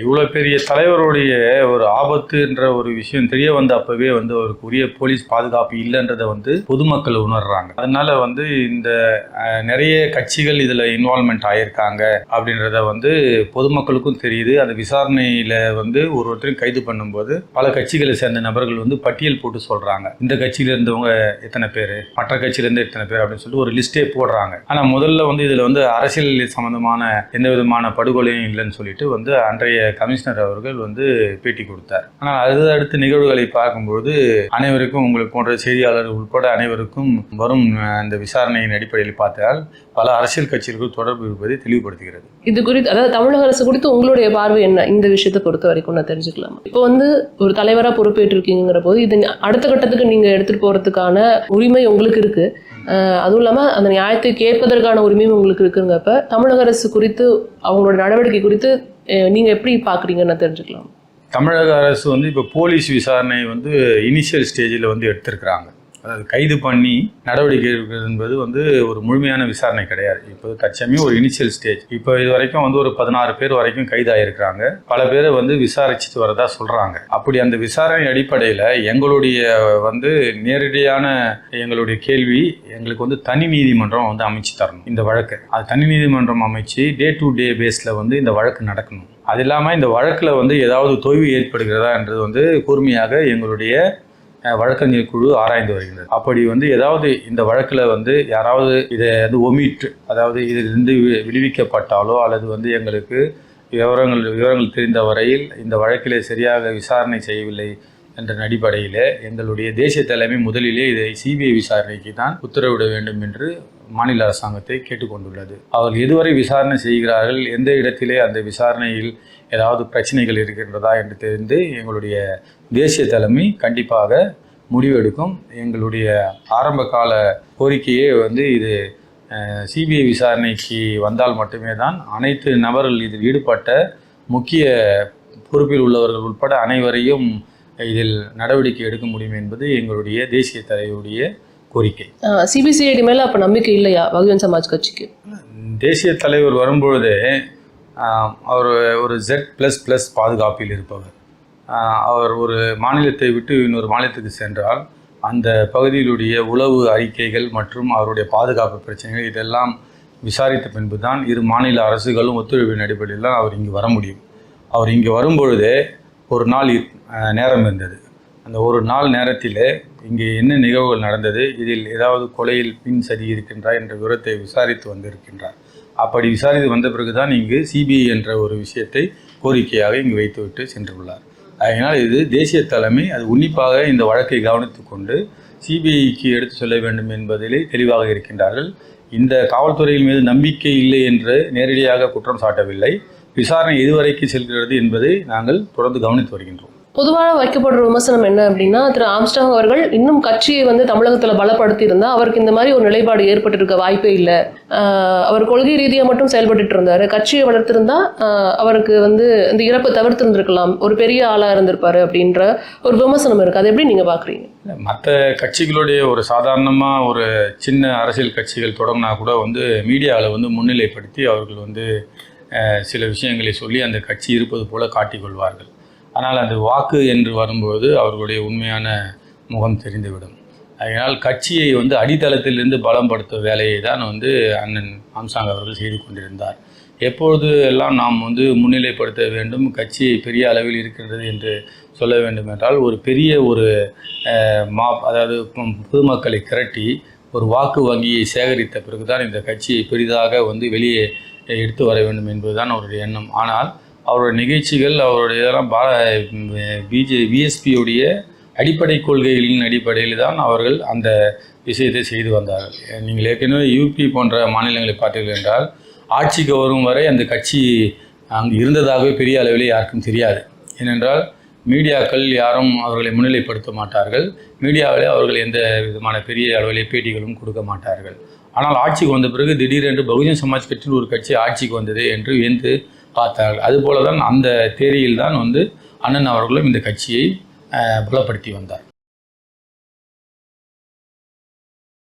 இவ்வளோ பெரிய தலைவருடைய ஒரு ஆபத்துன்ற ஒரு விஷயம் தெரிய வந்த அப்பவே அவருக்கு உரிய போலீஸ் பாதுகாப்பு இல்லைன்றதை பொதுமக்கள் உணர்றாங்க. அதனால இந்த நிறைய கட்சிகள் இதுல இன்வால்மெண்ட் ஆயிருக்காங்க அப்படின்றத பொதுமக்களுக்கும் தெரியுது. அந்த விசாரணையில ஒருத்தரையும் கைது பண்ணும்போது பல கட்சிகளை சேர்ந்த நபர்கள் பட்டியல் போட்டு சொல்றாங்க, இந்த கட்சியில இருந்தவங்க எத்தனை பேர், மற்ற கட்சியில இருந்து எத்தனை பேர் அப்படின்னு சொல்லிட்டு ஒரு லிஸ்டே போடுறாங்க. ஆனா முதல்ல இதுல அரசியல் சம்பந்தமான எந்த விதமான படுகொலையும் இல்லைன்னு சொல்லிட்டு அன்றைய கமிஷனர் அவர்கள் பேட்டி கொடுத்தார். ஆனால் அடுத்த நிகழ்வுகளை பார்க்கும்போது அனைவருக்கும், உங்களுக்கு போன்ற செய்தியாளர்கள் உட்பட அனைவருக்கும் வரும் அந்த விசாரணையின் அடிப்படையில் பார்த்தால் பல அரசியல் கட்சிகளுக்கு தொடர்பு இருப்பதை தெளிவுபடுத்துகிறது. இது குறித்து, அதாவது தமிழக அரசு குறித்து உங்களுடைய பார்வை என்ன இந்த விஷயத்தை பொறுத்த வரைக்கும் நான் தெரிஞ்சுக்கலாம். இப்போ ஒரு தலைவராக பொறுப்பேற்றிருக்கீங்கிற போது இது அடுத்த கட்டத்துக்கு நீங்க எடுத்துட்டு போறதுக்கான உரிமை உங்களுக்கு இருக்கு. அதுவும் இல்லாமல் அந்த நியாயத்தை கேட்பதற்கான உரிமையும் உங்களுக்கு இருக்குங்கிறப்ப தமிழக அரசு குறித்து அவங்களோட நடவடிக்கை குறித்து நீங்கள் எப்படி பார்க்குறீங்கன்னு தெரிஞ்சுக்கலாம். தமிழக அரசு இப்போ போலீஸ் விசாரணை இனிஷியல் ஸ்டேஜில் எடுத்திருக்கிறாங்க. அதாவது கைது பண்ணி நடவடிக்கை எடுக்கிறது என்பது ஒரு முழுமையான விசாரணை கிடையாது. இப்போ தற்சமயம் ஒரு இனிஷியல் ஸ்டேஜ். இப்போ இது வரைக்கும் ஒரு 16 பேர் வரைக்கும் கைதாயிருக்கிறாங்க. பல பேரை விசாரிச்சுட்டு வரதா சொல்றாங்க. அப்படி அந்த விசாரணை அடிப்படையில் எங்களுடைய நேரடியான எங்களுடைய கேள்வி, எங்களுக்கு தனி நீதிமன்றம் அமைச்சு தரணும் இந்த வழக்கு. அது தனி நீதிமன்றம் அமைச்சு டே டு டே பேஸில் இந்த வழக்கு நடக்கணும். அது இல்லாமல் இந்த வழக்கில் ஏதாவது தொய்வு ஏற்படுகிறதா என்றது கூர்மையாக எங்களுடைய வழக்கறிஞர் குழு ஆராய்ந்து வருகிறது. அப்படி ஏதாவது இந்த வழக்கில் யாராவது இதை ஒமிட், அதாவது இதிலிருந்து விடுவிக்கப்பட்டாலோ அல்லது எங்களுக்கு விவரங்கள் தெரிந்த வரையில் இந்த வழக்கிலே சரியாக விசாரணை செய்யவில்லை என்ற அடிப்படையில் எங்களுடைய தேசிய தலைமை முதலிலே இதை சிபிஐ விசாரணைக்கு தான் உத்தரவிட வேண்டும் என்று மாநில அரசாங்கத்தை கேட்டுக்கொண்டுள்ளது. அவர்கள் எதுவரை விசாரணை செய்கிறார்கள், எந்த இடத்திலே அந்த விசாரணையில் ஏதாவது பிரச்சனைகள் இருக்கின்றதா என்று தெரிந்து எங்களுடைய தேசிய தலைமை கண்டிப்பாக முடிவெடுக்கும். எங்களுடைய ஆரம்ப கால கோரிக்கையே இது சிபிஐ விசாரணைக்கு வந்தால் மட்டுமே தான் அனைத்து நபர்கள் இதில் ஈடுபட்ட முக்கிய பொறுப்பில் உள்ளவர்கள் உட்பட அனைவரையும் இதில் நடவடிக்கை எடுக்க முடியும் என்பது எங்களுடைய தேசிய தலைவருடைய கோரிக்கை. சிபிசிஐடி மேலே அப்போ நம்பிக்கை இல்லையா பகுஜன் சமாஜ் கட்சிக்கு? தேசிய தலைவர் வரும்பொழுதே அவர் ஒரு Z++ பாதுகாப்பில் இருப்பவர். அவர் ஒரு மாநிலத்தை விட்டு இன்னொரு மாநிலத்துக்கு சென்றால் அந்த பகுதியிலுடைய உளவு அறிக்கைகள் மற்றும் அவருடைய பாதுகாப்பு பிரச்சனைகள் இதெல்லாம் விசாரித்த பின்பு தான் இரு மாநில அரசுகளும் ஒத்துழைப்பின் அடிப்படையில் தான் அவர் இங்கு வர முடியும். அவர் இங்கே வரும்பொழுதே ஒரு நாள் நேரம் இருந்தது. அந்த ஒரு நாள் நேரத்தில் இங்கே என்ன நிகழ்வுகள் நடந்தது, இதில் ஏதாவது கொலையில் பின் சதி இருக்கின்றா என்ற விவரத்தை விசாரித்து வந்திருக்கின்றார். அப்படி விசாரித்து வந்த பிறகுதான் இங்கு சிபிஐ என்ற ஒரு விஷயத்தை கோரிக்கையாக இங்கு வைத்துவிட்டு சென்றுள்ளார். அதனால் இது தேசிய தலைமை அது உன்னிப்பாக இந்த வழக்கை கவனித்து கொண்டு சிபிஐக்கு எடுத்து சொல்ல வேண்டும் என்பதிலே தெளிவாக இருக்கின்றார்கள். இந்த காவல்துறையின் மீது நம்பிக்கை இல்லை என்று நேரடியாக குற்றம் சாட்டவில்லை. விசாரணை எதுவரைக்கு செல்கிறது என்பதை நாங்கள் தொடர்ந்து கவனித்து வருகின்றோம். பொதுவாக வைக்கப்படுற விமர்சனம் என்ன அப்படின்னா, திரு ஆம்ஸ்ட்ராங் அவர்கள் இன்னும் கட்சியை தமிழகத்தில் பலப்படுத்தி இருந்தால் அவருக்கு இந்த மாதிரி ஒரு நிலைப்பாடு ஏற்பட்டிருக்க வாய்ப்பே இல்லை. அவர் கொள்கை ரீதியாக மட்டும் செயல்பட்டு இருந்தார். கட்சியை வளர்த்திருந்தா அவருக்கு இந்த இறப்பை தவிர்த்திருந்திருக்கலாம், ஒரு பெரிய ஆளாக இருந்திருப்பாரு அப்படின்ற ஒரு விமர்சனம் இருக்குது. அதை எப்படி நீங்கள் பார்க்குறீங்க? மற்ற கட்சிகளுடைய ஒரு சாதாரணமாக ஒரு சின்ன அரசியல் கட்சிகள் தொடங்கினா கூட மீடியாவில் முன்னிலைப்படுத்தி அவர்கள் சில விஷயங்களை சொல்லி அந்த கட்சி இருப்பது போல காட்டிக்கொள்வார்கள். ஆனால் அது வாக்கு என்று வரும்போது அவர்களுடைய உண்மையான முகம் தெரிந்துவிடும். அதனால் கட்சியை அடித்தளத்திலிருந்து பலப்படுத்தும் வேலையை தான் அண்ணன் ஆம்ஸ்ட்ராங் அவர்கள் செய்து கொண்டிருந்தார். எப்பொழுது எல்லாம் நாம் முன்னிலைப்படுத்த வேண்டும், கட்சியை பெரிய அளவில் இருக்கின்றது என்று சொல்ல வேண்டும் என்றால் ஒரு பெரிய ஒரு அதாவது பொதுமக்களை திரட்டி ஒரு வாக்கு வங்கியை சேகரித்த பிறகுதான் இந்த கட்சியை பெரிதாக வெளியே எடுத்து வர வேண்டும் என்பதுதான் அவருடைய எண்ணம். ஆனால் அவருடைய நிகழ்ச்சிகள், அவருடைய இதெல்லாம் பிஎஸ்பியுடைய அடிப்படை கொள்கைகளின் அடிப்படையில் தான் அவர்கள் அந்த விஷயத்தை செய்து வந்தார்கள். நீங்கள் ஏற்கனவே யூபி போன்ற மாநிலங்களை பார்த்தீர்கள் என்றால் ஆட்சிக்கு வரும் வரை அந்த கட்சி அங்கு இருந்ததாகவே பெரிய அளவிலே யாருக்கும் தெரியாது. ஏனென்றால் மீடியாக்கள் யாரும் அவர்களை முன்னிலைப்படுத்த மாட்டார்கள். மீடியாவிலே அவர்கள் எந்த விதமான பெரிய அளவிலே பேட்டிகளும் கொடுக்க மாட்டார்கள். ஆனால் ஆட்சிக்கு வந்த பிறகு திடீரென்று பகுஜன் சமாஜ் கட்சியில் ஒரு கட்சி ஆட்சிக்கு வந்தது என்று வியந்து பார்த்தார்கள். அதுபோல தான் அந்த தேதியில் தான் அண்ணன் அவர்களும் இந்த கட்சியை பலப்படுத்தி வந்தார்.